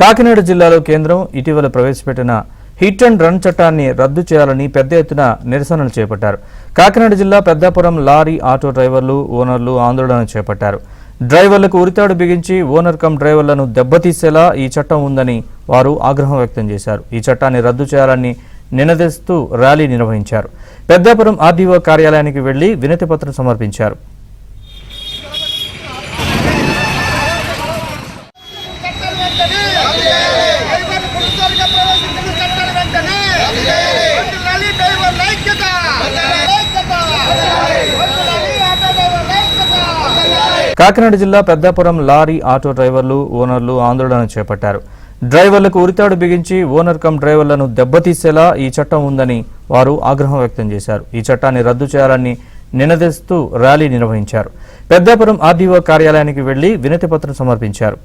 కాకినాడ జిల్లాలో కేంద్రం ఇటీవల ప్రవేశపెట్టిన హిట్ అండ్ రన్ చట్టాన్ని రద్దు చేయాలని పెద్ద ఎత్తున నిరసనలు చేపట్టారు. కాకినాడ జిల్లా పెద్దాపురం లారీ ఆటో డ్రైవర్లు ఓనర్లు ఆందోళన చేపట్టారు. డ్రైవర్లకు ఉరితాడు బిగించి ఓనర్ కమ్ డ్రైవర్లను దెబ్బతీసేలా ఈ చట్టం ఉందని వారు ఆగ్రహం వ్యక్తం చేశారు. ఈ చట్టాన్ని రద్దు చేయాలని నినదిస్తూ ర్యాలీ నిర్వహించారు. పెద్దాపురం ఆర్డీఓ కార్యాలయానికి వెళ్లి వినతి పత్రం సమర్పించారు. కాకినాడ జిల్లా పెద్దాపురం లారీ ఆటో డ్రైవర్లు ఓనర్లు ఆందోళన చేపట్టారు. డ్రైవర్లకు ఉరితాడు బిగించి ఓనర్ కమ్ డ్రైవర్లను దెబ్బతీసేలా ఈ చట్టం ఉందని వారు ఆగ్రహం వ్యక్తం చేశారు. ఈ చట్టాన్ని రద్దు చేయాలని నినదిస్తూ ర్యాలీ నిర్వహించారు. పెద్దాపురం ఆర్డీఓ కార్యాలయానికి వెళ్లి వినతి పత్రం సమర్పించారు.